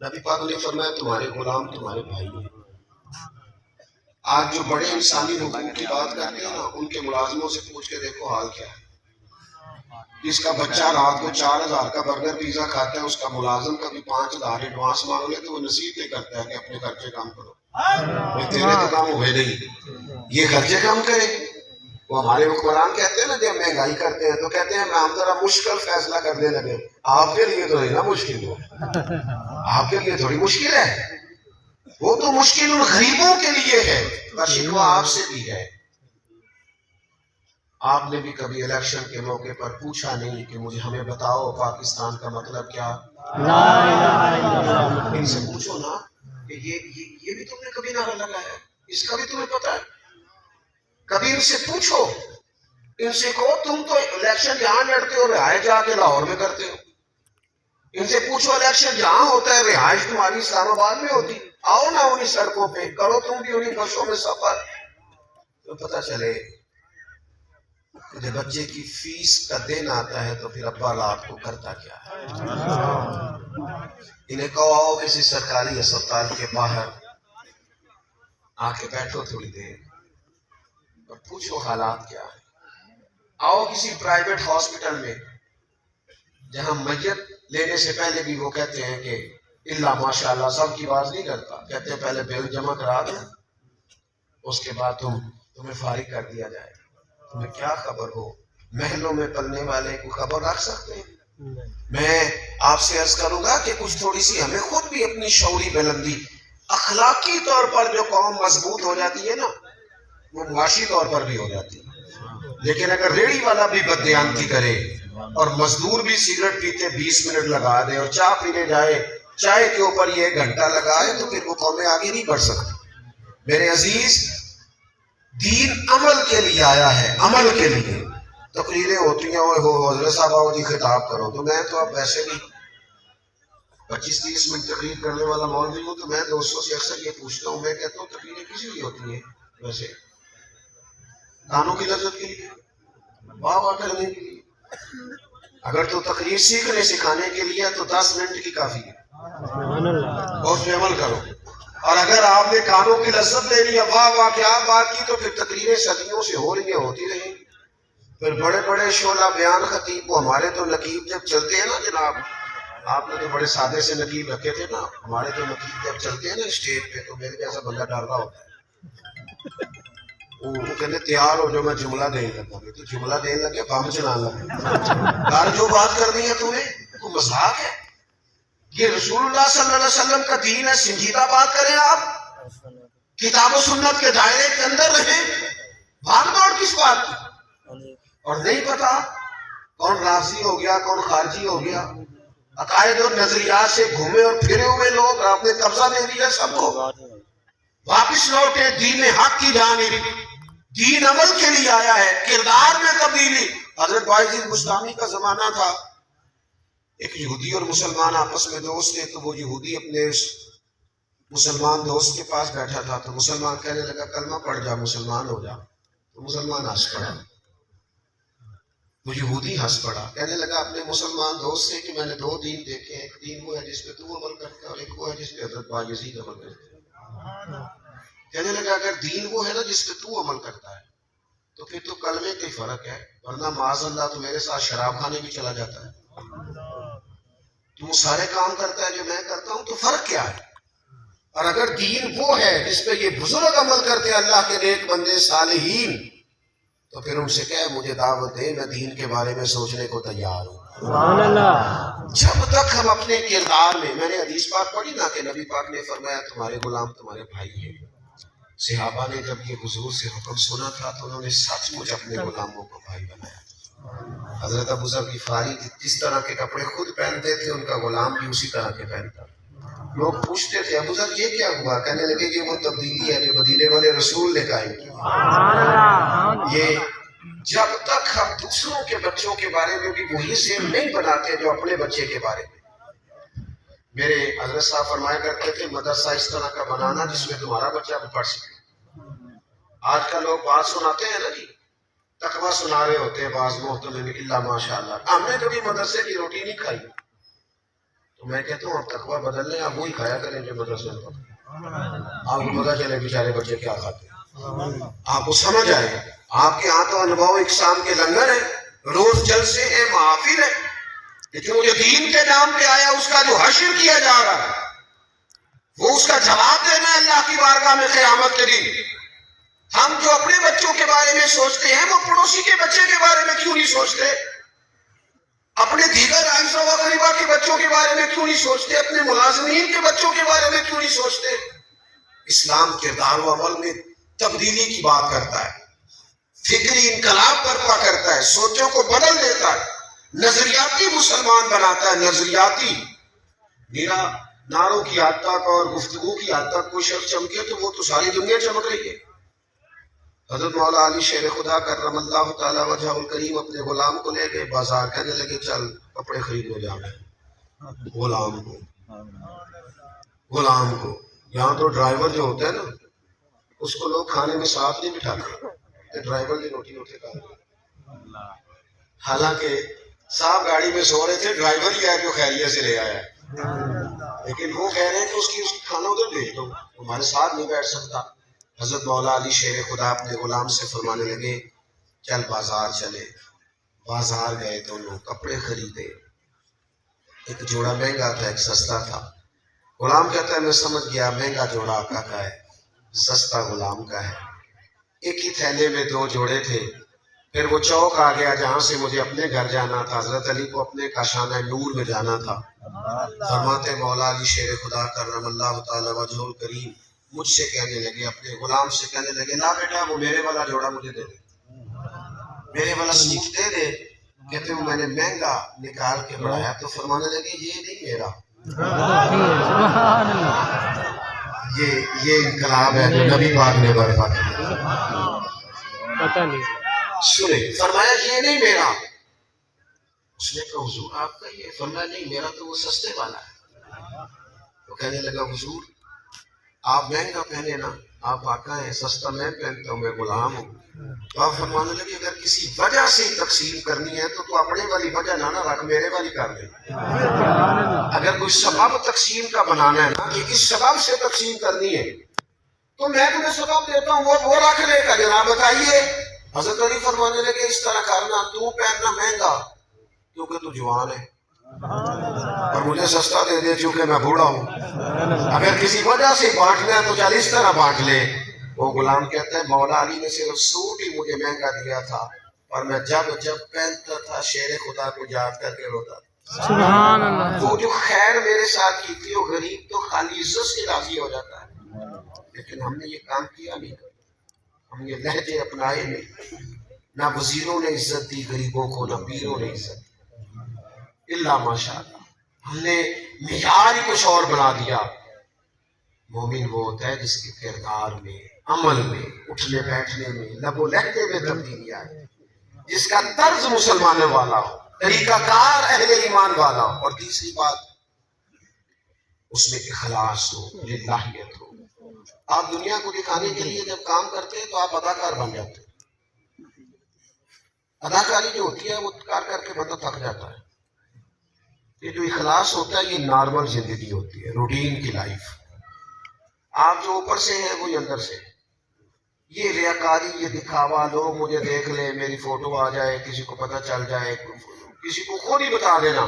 نبی پاک نے فرمایا تمہارے غلام تمہارے بھائی ہیں. آج جو بڑے انسانی حقوق کی بات کرتے ہیں نا, ان کے ملازموں سے پوچھ کے دیکھو حال کیا ہے. جس کا بچہ رات کو 4000 کا برگر پیزا کھاتا ہے, اس کا ملازم کبھی 5000 ایڈوانس مانگ لے تو وہ نصیحت نہیں کرتا ہے کہ اپنے خرچے کام کرو, تیرے تو کام ہوئے نہیں, یہ خرچے کام کرے. وہ ہمارے حکمران کہتے ہیں نا جب مہنگائی کرتے ہیں تو کہتے ہیں ہم ذرا مشکل فیصلہ کرنے لگے. آپ کے لیے تو نہیں نا مشکل ہو, آپ کے لیے تھوڑی مشکل ہے, وہ تو مشکل ان غریبوں کے لیے ہے. بس شکوہ آپ سے بھی ہے. آپ نے بھی کبھی الیکشن کے موقع پر پوچھا نہیں کہ مجھے ہمیں بتاؤ پاکستان کا مطلب کیا؟ ان سے پوچھو نا کہ یہ بھی تم نے کبھی نعرہ لگایا ہے, اس کا بھی تمہیں پتا ہے؟ کبھی ان سے پوچھو, ان سے کہو تم تو الیکشن جہاں لڑتے ہو رہائش جا کے لاہور میں کرتے ہو. ان سے پوچھو الیکشن جہاں ہوتا ہے رہائش تمہاری اسلام آباد میں ہوتی, آؤ نا انہی سڑکوں پہ, کرو تم بھی انہی بسوں میں سفر, تو پتہ چلے جب بچے کی فیس کا دن آتا ہے تو پھر ابا رات کو کرتا کیا ہے. انہیں کہو آؤ کسی سرکاری اسپتال کے باہر آ کے بیٹھو تھوڑی دیر اور پوچھو حالات کیا ہے. آؤ کسی پرائیویٹ ہاسپٹل میں جہاں میت لینے سے پہلے بھی وہ کہتے ہیں کہ اللہ ماشاءاللہ سب کی بات نہیں کرتا, کہتے ہیں پہلے بل جمع کرا دو, اس کے بعد تمہیں فارغ کر دیا جائے. تمہیں کیا خبر ہو, محلوں میں پلنے والے کو خبر رکھ سکتے ہیں. میں آپ سے عرض کروں گا کہ کچھ تھوڑی سی ہمیں خود بھی اپنی شعوری بلندی, اخلاقی طور پر جو قوم مضبوط ہو جاتی ہے نا وہ معاشی طور پر بھی ہو جاتی ہے. لیکن اگر ریڑھی والا بھی بددیانتی کرے اور مزدور بھی سگریٹ پیتے 20 منٹ لگا دے اور چائے پینے جائے چائے کے اوپر یہ 1 گھنٹہ لگائے تو پھر وہ قومیں آگے نہیں بڑھ سکتی. میرے عزیز, دین عمل کے لیے آیا ہے, عمل کے لیے. تقریریں ہوتی ہیں حضرت صاحب آؤ جی خطاب کرو, تو میں تو اب ویسے بھی 25-30 منٹ تقریر کرنے والا مولوی ہوں, تو میں دوستوں سے اکثر یہ پوچھتا ہوں, میں کہتا ہوں تقریریں کس لیے ہوتی ہیں ویسے؟ کانوں کی لذت کے لیے, واہ واہ کرنے کے لیے. اگر تو تقریر سیکھنے سکھانے کے لیے تو 10 منٹ کی کافی ہے, اور اس پہ عمل کرو. اور اگر آپ نے کانوں کی لذت لے لی, واہ واہ کیا بات کی, تو پھر تقریریں صدیوں سے ہو رہی ہیں, ہوتی رہیں. پھر بڑے بڑے شعلہ بیان خطیب, وہ ہمارے تو نقیب جب چلتے ہیں نا جناب, آپ نے تو بڑے سادے سے نقیب رکھے تھے نا, ہمارے تو نقیب جب چلتے ہیں نا اسٹیج پہ تو میرے جیسا بندہ ڈر رہا ہوتا ہے. وہ کہتے تیار ہو جو میں جملہ دینے لگا, تو جملہ دینے لگے بم چلانے لگے. یار جو بات کرنی ہے تمہیں, تو مذاق ہے. یہ رسول اللہ صلی اللہ علیہ وسلم کا دین ہے, سنجیدہ بات کریں آپ, کتاب و سنت کے دائرے کے اندر رہیں. بھاگ دوڑ کس بات کی؟ اور نہیں پتا کون رافضی ہو گیا, کون خارجی ہو گیا, عقائد اور نظریات سے گھومے اور پھرے ہوئے لوگ, آپ نے قبضہ دے دیا سب کو. واپس لوٹے دین حق کی جانب. دین عمل کے لیے آیا ہے, کردار میں تبدیلی. حضرت باعزید بستامی کا زمانہ تھا, ایک یہودی اور مسلمان آپس میں دوست تھے، تو وہ یہودی اپنے مسلمان دوست کے پاس بیٹھا تھا، تو مسلمان کہنے لگا کلمہ پڑھ جا، مسلمان ہو جا۔ تو مسلمان ہنس پڑا، وہ یہودی ہنس پڑا، کہنے لگا اپنے مسلمان دوست سے کہ میں نے دو دین دیکھے، ایک دین وہ ہے جس پہ تو عمل کرتا ہے اور ایک وہ ہے جس پہ حضرت بایزید عمل کرتے ہیں۔ کہنے لگا اگر دین وہ ہے نا جس پہ تو عمل کرتا ہے تو پھر تو کلمے کا ہی فرق ہے، ورنہ معاذ اللہ تو میرے ساتھ شراب کھانے بھی چلا جاتا ہے، تو وہ سارے کام کرتا ہے جو میں کرتا ہوں، تو فرق کیا ہے؟ اور اگر دین وہ ہے جس پہ یہ بزرگ عمل کرتے ہیں اللہ کے نیک بندے صالحین، تو پھر ان سے کہے مجھے دعوت دے، میں دین کے بارے میں سوچنے کو تیار ہوں۔ سبحان اللہ۔ جب تک ہم اپنے کردار میں نے حدیث پاک پڑھی نا کہ نبی پاک نے فرمایا تمہارے غلام تمہارے بھائی ہیں۔ صحابہ نے جب یہ حضور سے حکم سنا تھا تو انہوں نے سچ مچ اپنے غلاموں کو بھائی بنایا۔ حضرت ابو ذر غفاری جس طرح کے کپڑے خود پہنتے تھے ان کا غلام بھی اسی طرح کے پہنتا۔ لوگ پوچھتے تھے ابو ذر یہ کیا ہوا؟ کہنے لگے کہ وہ تبدیلی ہے جو مدینے والے رسول نے قائم کی۔ یہ جب تک ہم دوسروں کے بچوں کے بارے میں بھی وہی سیم نہیں بناتے جو اپنے بچے کے بارے میں۔ میرے حضرت صاحب فرمایا کرتے تھے مدرسہ اس طرح کا بنانا جس میں تمہارا بچہ بھی پڑھ سکے۔ آج کل لوگ بات سناتے ہیں نا جی، تقویٰ سنا رہے ہوتے ہیں بعض محتمل اللہ ماشاء اللہ۔ ہم نے کبھی مدرسے کی روٹی نہیں کھائی، تو میں کہتا ہوں آپ تقویٰ بدل لیں، آپ وہی کھایا کریں جو مدرسے میں پڑھتے۔ آپ کو پتا چلے بیچارے بچے کیا کھاتے ہیں، آپ کو سمجھ آئے۔ آپ کے ہاں تو انباء و اقسام کے لنگر ہیں، روز جلسے ہیں، محافل ہیں، لیکن وہ جو دین کے نام پہ آیا اس کا جو حشر کیا جا رہا ہے وہ اس کا جواب دینا ہے اللہ کی بارگاہ میں قیامت کے دن۔ ہم جو اپنے بچوں کے بارے میں سوچتے ہیں وہ پڑوسی کے بچے کے بارے میں کیوں نہیں سوچتے؟ اپنے دیگر اعزا و اقربا کے بچوں کے بارے میں کیوں نہیں سوچتے؟ اپنے ملازمین کے بچوں کے بارے میں کیوں نہیں سوچتے؟ اسلام کردار و عمل میں تبدیلی کی بات کرتا ہے، فکری انقلاب برپا کرتا ہے، سوچوں کو بدل دیتا ہے، نظریاتی مسلمان بناتا ہے۔ نظریاتی میرا نعروں کی حد تک اور گفتگو کی حد تک کوئی شخص چمکے تو وہ تو ساری دنیا چمک رہی ہے۔ حضرت مولا علی شیر خدا کرم اللہ تعالی وجہ الکریم اپنے غلام کو لے گئے بازار، کہنے لگے چل کپڑے خریدنے جانا ہے۔ غلام کو یہاں تو ڈرائیور جو ہوتا ہے نا اس کو لوگ کھانے میں ساتھ نہیں بٹھاتے، ڈرائیور کی روٹی اٹھے کھا، حالانکہ صاحب گاڑی میں سو رہے تھے، ڈرائیور ہی ہے جو خیریت سے لے آیا ہے، لیکن وہ کہہ رہے ہیں کہ اس کی کھانا ادھر بھیج دو، ہمارے ساتھ نہیں بیٹھ سکتا۔ حضرت مولا علی شیر خدا اپنے غلام سے فرمانے لگے چل بازار چلے۔ بازار گئے دونوں، کپڑے خریدے، ایک جوڑا مہنگا تھا ایک سستا تھا۔ غلام کہتا ہے میں سمجھ گیا مہنگا جوڑا آقا کا ہے، سستا غلام کا ہے۔ ایک ہی تھیلے میں دو جوڑے تھے۔ پھر وہ چوک آ گیا جہاں سے مجھے اپنے گھر جانا تھا، حضرت علی کو اپنے کاشانہ نور میں جانا تھا۔ فرماتے مولا علی شیر خدا کرم اللہ تعالی وجہ الکریم مجھ سے کہنے لگے، اپنے غلام سے کہنے لگے لا بیٹا وہ میرے والا جوڑا مجھے دے دے، میرے والا سوٹ دے دے۔ کہتے ہیں میں نے مہنگا نکال کے بڑھایا تو فرمانے لگے یہ نہیں میرا، یہ انقلاب ہے جو نبی پاک نے برپا کیا۔ پتہ نہیں سنے فرمایا یہ نہیں میرا۔ اس نے کہا حضور آپ کا یہ؟ فرمایا نہیں میرا تو وہ سستے والا ہے۔ وہ کہنے لگا حضور آپ مہنگا پہنے نا، آپ آقا ہیں، سستا میں پہنتا ہوں، میں غلام ہوں۔ تو آپ فرمانے لگے اگر کسی وجہ سے تقسیم کرنی ہے تو اپنے والی وجہ نہ رکھ، میرے والی کر دے۔ اگر کوئی سبب تقسیم کا بنانا ہے نا کہ اس سبب سے تقسیم کرنی ہے تو میں تمہیں سبب دیتا ہوں، وہ رکھ لے گا، جناب بتائیے۔ حضرت علی فرمانے لگے اس طرح کرنا، تو پہننا مہنگا کیونکہ تو جوان ہے اور مجھے سستا دے دے چونکہ میں بوڑھا ہوں۔ اگر کسی وجہ سے بانٹنا ہے تو چل اس طرح بانٹ لے۔ وہ غلام کہتا ہے مولا علی نے صرف سوٹ ہی مجھے مہنگا دیا تھا اور میں جب پہنتا تھا شیر خدا کو یاد کر کے روتا تھا۔ سبحان اللہ۔ وہ جو خیر میرے ساتھ کی تھی وہ غریب تو خالی عزت سے راضی ہو جاتا ہے، لیکن ہم نے یہ کام کیا نہیں، ہم یہ لہجے اپنائے نہیں، نہ وزیروں نے عزت دی غریبوں کو، نہ پیروں نے عزت دی، اللہ ماشاء اللہ ہم نے معیار ہی کچھ اور بنا دیا۔ مومن وہ ہوتا ہے جس کے کردار میں، عمل میں، اٹھنے بیٹھنے میں، لب و لہجے میں تبدیلی آئے، جس کا طرز مسلمانوں والا ہو۔ طریقہ کار اہل ایمان والا ہو، اور تیسری بات اس میں اخلاص ہو، للہیت ہو۔ آپ دنیا کو دکھانے کے لیے جب کام کرتے ہیں تو آپ اداکار بن جاتے ہیں۔ اداکاری جو ہوتی ہے وہ کر کے بندہ تھک جاتا ہے۔ یہ جو اخلاص ہوتا ہے یہ نارمل زندگی ہوتی ہے، روٹین کی لائف۔ آپ جو اوپر سے ہیں وہی اندر سے۔ یہ ریاکاری، یہ دکھاوا، لوگ مجھے دیکھ لیں، میری فوٹو آ جائے، کسی کو پتہ چل جائے، کسی کو خود ہی بتا دینا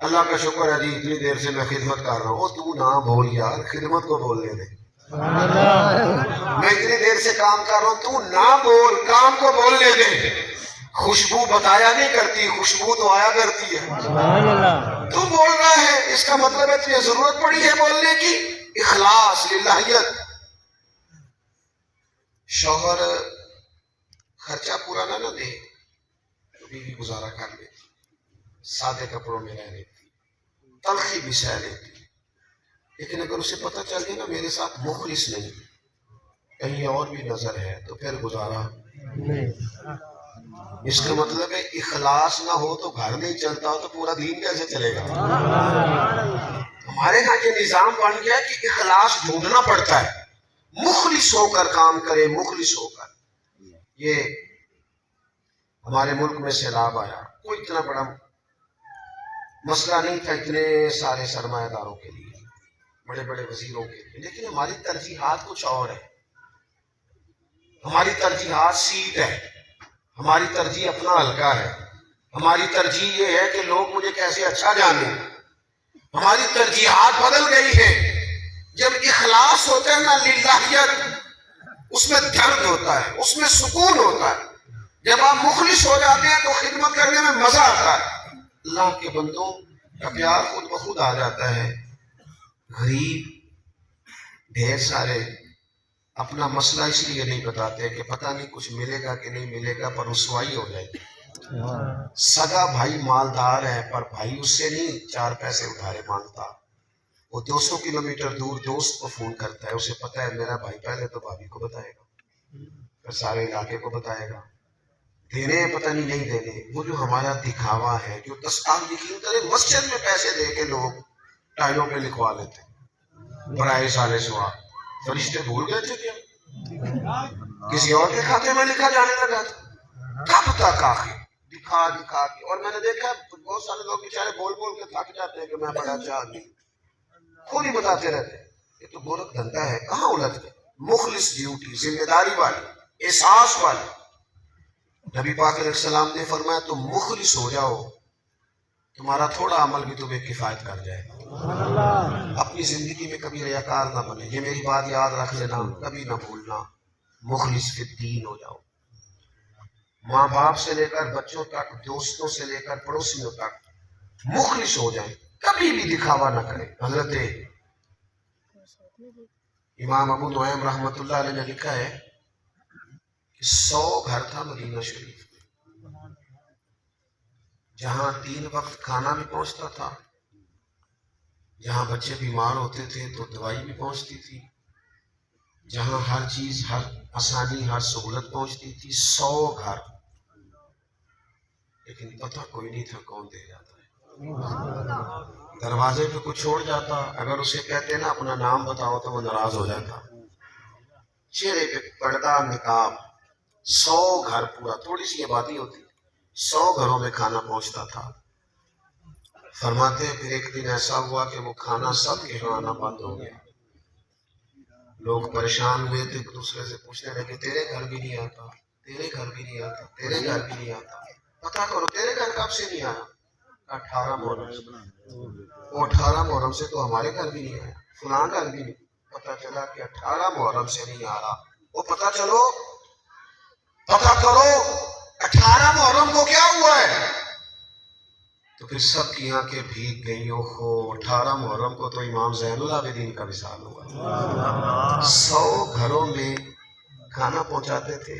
اللہ کا شکر ہے جی اتنی دیر سے میں خدمت کر رہا ہوں۔ تو نہ بول یار، خدمت کو بولنے دے۔ میں اتنی دیر سے کام کر رہا ہوں، تو نہ بول، کام کو بولنے دے۔ خوشبو بتایا نہیں کرتی، خوشبو تو آیا کرتی ہے۔ تو بول رہا ہے، اس کا مطلب ہے تجھے ضرورت پڑی ہے بولنے کی۔ اخلاص، للہیت۔ شوہر خرچہ پورا نہ دے تو بیوی گزارا کر لیتی، سادے کپڑوں میں رہ لیتی، تلخی بھی سہ لیتی۔ لیکن اگر اسے پتہ چل گیا نا میرے ساتھ مخلص نہیں، کہیں اور بھی نظر ہے، تو پھر گزارا نہیں۔ اس کا مطلب ہے اخلاص نہ ہو تو گھر نہیں چلتا، ہو تو پورا دین کیسے چلے گا؟ ہمارے ہاں یہ نظام بن گیا کہ اخلاص ڈھونڈنا پڑتا ہے، مخلص ہو کر کام کرے، مخلص ہو کر۔ یہ ہمارے ملک میں سیلاب آیا، کوئی اتنا بڑا مسئلہ نہیں تھا اتنے سارے سرمایہ داروں کے لیے، بڑے بڑے وزیروں کے لیے، لیکن ہماری ترجیحات کچھ اور ہے۔ ہماری ترجیحات سیٹ ہے، ہماری ترجیح اپنا حلقہ ہے، ہماری ترجیح یہ ہے کہ لوگ مجھے کیسے اچھا جانیں۔ ہماری ترجیحات بدل گئی ہیں۔ جب اخلاص ہوتا ہے نا، للہیت، اس میں درد ہوتا ہے، اس میں سکون ہوتا ہے۔ جب آپ مخلص ہو جاتے ہیں تو خدمت کرنے میں مزہ آتا ہے۔ اللہ کے بندوں کا پیار خود بخود آ جاتا ہے۔ غریب ڈھیر سارے اپنا مسئلہ اس لیے نہیں بتاتے کہ پتہ نہیں کچھ ملے گا کہ نہیں ملے گا، پر رسوائی ہو جائے گی۔ سگا بھائی مالدار ہے پر بھائی اس سے نہیں 4 پیسے ادھارے مانگتا، وہ 200 کلومیٹر دور دوست کو فون کرتا ہے، اسے پتہ ہے میرا بھائی پہلے تو بھابھی کو بتائے گا، پھر سارے علاقے کو بتائے گا، دینے پتہ نہیں دینے۔ وہ جو ہمارا دکھاوا ہے، جو آپ یقین کریں مسجد میں پیسے دے کے لوگ ٹائلوں پہ لکھوا لیتے برائے سارے سوا۔ فرشتے بھول گئے تھے کیا؟ کسی اور کے کھاتے میں لکھا جانے لگا تھا، کب تک آخر دکھا دکھا کے۔ اور میں نے دیکھا بہت سارے لوگ بیچارے بول بول کے تھک جاتے ہیں کہ میں بڑا اچھا آدمی، خود ہی بتاتے رہتے ہیں۔ یہ تو گورکھ دھندا ہے، کہاں الجھ گئے؟ مخلص ڈیوٹی، ذمہ داری والی، احساس والی۔ نبی پاک علیہ السلام نے فرمایا تم مخلص ہو جاؤ، تمہارا تھوڑا عمل بھی تمہیں کفایت کر جائے گا۔ اپنی زندگی میں کبھی ریاکار نہ بنے، یہ میری بات یاد رکھ لینا، کبھی نہ بھولنا۔ مخلص فی الدین ہو جاؤ، ماں باپ سے لے کر بچوں تک، دوستوں سے لے کر پڑوسیوں تک مخلص ہو جائیں، کبھی بھی دکھاوا نہ کریں۔ حضرت امام ابو نعیم رحمۃ اللہ علیہ نے لکھا ہے کہ 100 گھر تھا مدینہ شریف میں، جہاں 3 وقت کھانا بھی پہنچتا تھا، جہاں بچے بیمار ہوتے تھے تو دوائی بھی پہنچتی تھی، جہاں ہر چیز، ہر آسانی، ہر سہولت پہنچتی تھی۔ 100 گھر، لیکن پتہ کوئی نہیں تھا کون دے جاتا ہے۔ دروازے پہ کچھ چھوڑ جاتا، اگر اسے کہتے نا اپنا نام بتاؤ تو وہ ناراض ہو جاتا۔ چہرے پہ پردہ، نقاب، 100 گھر پورا، تھوڑی سی آبادی ہوتی، 100 گھروں میں کھانا پہنچتا تھا۔ فرماتے ہیں پھر ایک دن ایسا ہوا کہ وہ کھانا سب کے یہاں آنا بند ہو گیا۔ لوگ پریشان ہوئے تھے، ایک دوسرے سے پوچھنے لگے تیرے گھر بھی نہیں آتا، تیرے گھر بھی نہیں آتا، تیرے گھر بھی نہیں آتا، پتہ کرو تیرے گھر کب سے نہیں آیا؟ 18 محرم سے۔ وہ 18 محرم سے تو ہمارے گھر بھی نہیں آیا، فلاں گھر بھی نہیں۔ پتہ چلا کہ 18 محرم سے نہیں آ رہا۔ وہ پتہ چلو، پتہ کرو 18 محرم کو کیا ہوا ہے؟ تو پھر سب کی آنکھیں بھیگ گئیں، اوہو 18 محرم کو تو امام زین العابدین کا وصال ہوا۔ 100 گھروں میں کھانا پہنچاتے تھے،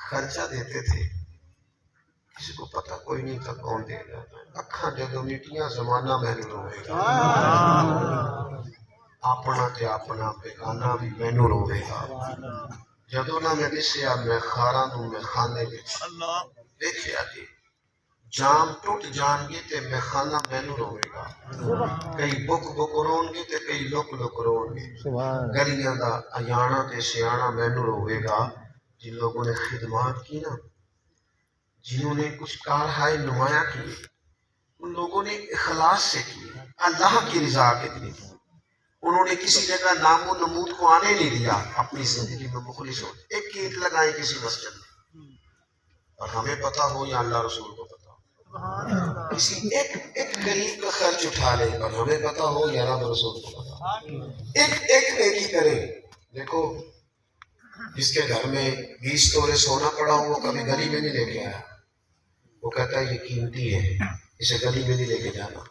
خرچہ دیتے تھے، کسی کو پتہ کوئی نہیں تھا کون دے گا۔ اکھاں جدوں میٹیاں زمانہ مینوں روے گا، اپنا تے اپنا بیگانہ بھی مینوں روے گا۔ جدوں نہ میں دسیا میں خاراں نوں میں خانے وچ دیکھیا جی جام ٹوٹ جان گے تے میں خانہ مینو روے گا، کئی بک بک رون گے تے کئی لک لک رون گے، گلیاں دا ایانا تے سیانا مینو روے گا، جن لوگوں نے خدمات کی نا، جنہوں نے کچھ کارہائے نمایاں کی، ان لوگوں نے اخلاص سے کی، اللہ کی رضا کے لیے، انہوں نے کسی جگہ نام و نمود کو آنے نہیں دیا، اپنی زندگی میں مخلص ہو، ایک اینٹ لگائیں کسی مسجد میں، اور ہمیں پتہ ہو یا اللہ رسول کو پتہ ہو، کسی ایک غریب کا خرچ اٹھا لے، اور ہمیں پتہ ہو یا رب رسول کو پتہ ہو، ایک نیکی کرے۔ دیکھو جس کے گھر میں 20 تولے سونا پڑا ہو وہ کبھی گلی میں نہیں لے کے آیا، وہ کہتا ہے یہ قیمتی ہے، اسے گلی میں نہیں لے کے جانا۔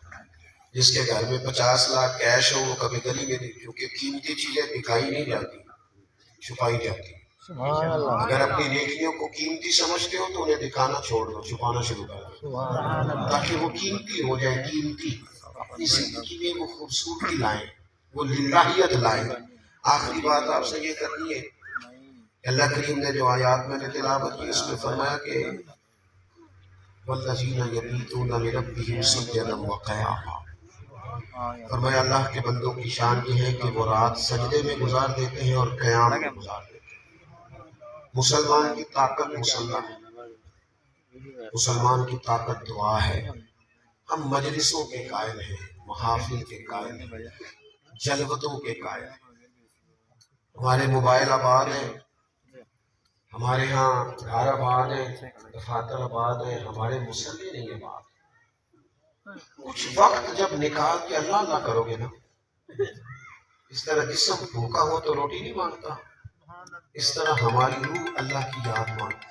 جس کے گھر میں 50 لاکھ کیش ہو وہ کبھی گلی میں نہیں، کیونکہ قیمتی چیزیں بکائی نہیں جاتی، چھپائی جاتی۔ اگر اپنی نیکیوں کو قیمتی سمجھتے ہو تو انہیں دکھانا چھوڑ دو، چھپانا شروع کر دو، تاکہ وہ قیمتی ہو جائے، قیمتی اپنی زندگی میں وہ خوبصورتی لائیں، وہ للہیت لائیں۔ آخری بات آپ سے یہ کرنی ہے، اللہ کریم نے جو آیات میں نے تلاوت کی اس میں فرمایا کہ والذین یبیتون لربہم سجدا وقیاما، فرمایا اللہ کے بندوں کی شان یہ ہے کہ وہ رات سجدے میں گزار دیتے ہیں اور قیام میں گزار دیتے ہیں۔ مسلمان کی طاقت مصلح ہے، مسلمان کی طاقت دعا ہے۔ ہم مجلسوں کے قائل ہیں، محافل کے قائل ہیں، جلوتوں کے قائل ہیں، ہمارے موبائل آباد ہیں، ہمارے ہاں گھر آباد ہیں، دفاتر آباد ہیں، ہمارے مسلح نہیں ہے بات۔ کچھ وقت جب نکال کے اللہ اللہ کرو گے نا، اس طرح جسم بھوکا ہو تو روٹی نہیں مانگتا، اس طرح ہماری روح اللہ کی یاد مانگتی،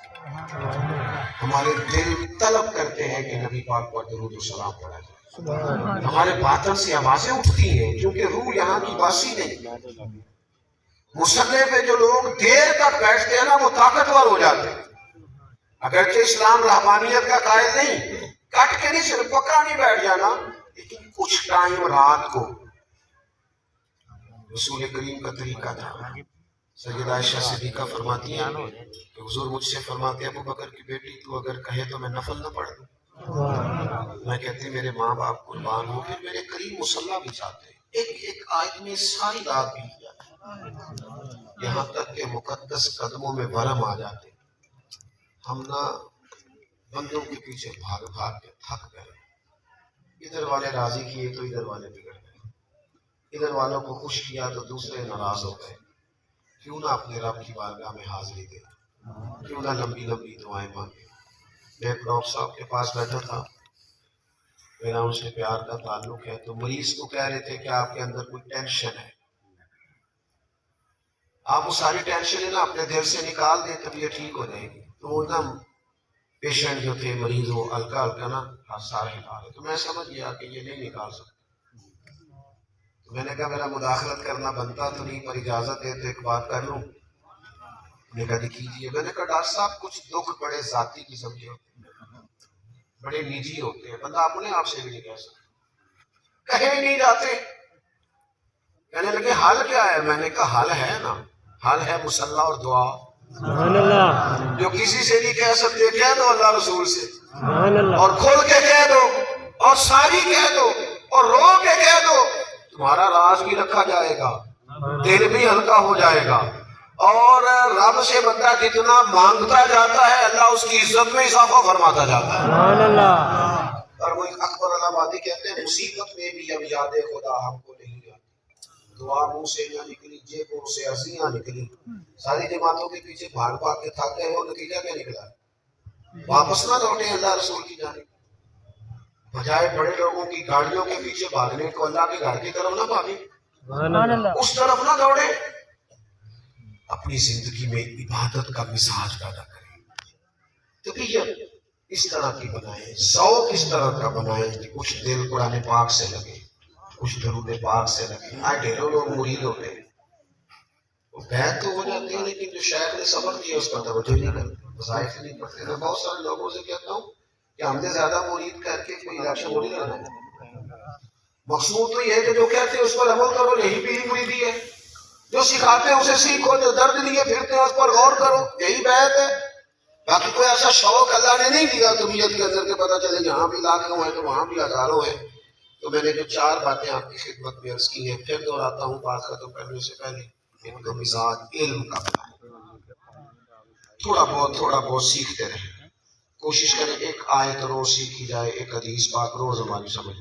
ہمارے دل طلب کرتے ہیں کہ نبی پاک پر درود و سلام پڑھا جائے، ہمارے باطن سے آوازیں اٹھتی ہیں کیونکہ روح یہاں کی باسی نہیں۔ مصلے پہ جو لوگ دیر تک بیٹھتے ہیں نا وہ طاقتور ہو جاتے ہیں، اگرچہ اسلام رحمانیت کا قائل نہیں، کٹ کے نہیں صرف پکا نہیں بیٹھ جانا، لیکن کچھ ٹائم رات کو رسول کریم کا طریقہ تھا۔ سیدہ عائشہ صدیقہ فرماتی ہیں کہ حضور مجھ سے فرماتے ابو بکر کی بیٹی تو اگر کہے تو میں نفل نہ پڑھ دوں، میں کہتی میرے ماں باپ قربان ہو، پھر میرے قریب مصلی بھی چاہتے ہیں، ایک آیت میں ساری رات بیت جاتی، یہاں تک کہ مقدس قدموں میں ورم آ جاتے، ہم نہ بندوں کے پیچھے بھاگ بھاگ کے تھک گئے، ادھر والے راضی کیے تو ادھر والے بگڑ گئے، ادھر والوں کو خوش کیا تو دوسرے ناراض ہو گئے۔ کیوں نہ اپنے رب کی بارگاہ میں حاضری دے، کیوں نہ لمبی لمبی دعائیں مانگے۔ میں ایک ڈاکٹر صاحب کے پاس بیٹھا تھا، میرا ان سے پیار کا تعلق ہے، تو مریض کو کہہ رہے تھے کہ آپ کے اندر کوئی ٹینشن ہے، آپ وہ ساری ٹینشن ہے نا اپنے دل سے نکال دیں طبیعت ٹھیک ہو جائے گی۔ تو وہ نا پیشنٹ جو تھے مریض وہ ہلکا ہلکا نا سارے ہلا رہے، تو میں سمجھ گیا کہ یہ نہیں نکال سکتے، تو میں نے کہا میرا مداخلت کرنا بنتا تو نہیں، پر اجازت ہے تو ایک بات کر لوں؟ نے کہا کیجیے۔ میں نے کہا ڈاکٹر صاحب کچھ دکھ بڑے ذاتی قسم کے ہوتے ہیں، بڑے نجی ہوتے ہیں، بندہ اپنے آپ سے بھی نہیں کہہ سکتا، کہیں نہیں جاتے۔ کہنے لگے حل کیا ہے؟ میں نے کہا حل ہے نا، حل ہے مصلی اور دعا، سبحان اللہ، جو کسی سے نہیں کہہ سکتے کہہ دو اللہ رسول سے، سبحان اللہ، اور کھول کے کہہ دو، اور ساری کہہ دو، اور رو کے کہہ دو، تمہارا راز بھی رکھا جائے گا، دل بھی ہلکا ہو جائے گا، اور رب سے بندہ جتنا مانگتا جاتا ہے اللہ اس کی عزت میں اضافہ فرماتا جاتا ہے۔ سبحان اللہ، اور وہ اکبر علاماتی کہتے ہیں مصیبت میں بھی اب یاد خدا ہم کو نہیں آتی، دعا منہ سے نہ نکلی جیبوں سے عرضیاں نکلی، ساری جماعتوں کے پیچھے بھاگ بھاگ کے تھک گئے، وہ نتیجہ کیا نکلا؟ واپس نہ لوٹے اللہ رسول کی جانب، بجائے بڑے لوگوں کی گاڑیوں کے پیچھے بھاگنے کو اللہ کے گھر کی طرف نہ بھاگے، سبحان اللہ، اس طرف نہ دوڑے، اپنی زندگی میں عبادت کا مزاج پیدا کریں، طبیعت اس طرح کی بنائیں، ذوق اس طرح کا بنائیں کہ کچھ دل قرآن پاک سے لگے، کچھ درود پاک سے لگے۔ آج ڈھیروں لوگ مرید ہوتے ہیں، وہ بیعت تو ہو جاتے ہیں لیکن جو شیخ نے سبق دیا اس پر توجہ نہیں کرتے، وظائف نہیں پڑھتے۔ میں بہت سارے لوگوں سے کہتا ہوں کہ ہم نے زیادہ مرید کر کے کوئی الیکشن تھوڑی لڑنا ہے، مقصود تو یہ ہے کہ جو کہتے ہیں اس پر عمل کرو، یہی پیری مریدی ہے، جو سکھاتے ہیں اسے سیکھو، جو درد لیے پھرتے ہیں اس پر غور کرو، یہی بیعت ہے۔ باقی کوئی ایسا شوق اللہ نے نہیں دیا طبیعت کے اندر کے پتہ چلے جہاں بھی لاکھوں ہیں تو وہاں بھی ہزاروں ہیں. تو میں نے جو 4 باتیں آپ کی خدمت میں عرض کی ہیں پھر دہراتا ہوں بات ختم کرنے سے پہلے. ان کا مزاج علم کا بنائیں، تھوڑا بہت سیکھتے رہیں. کوشش کریں ایک آیت روز سیکھی جائے، ایک حدیث پاک روز ہماری سمجھ میں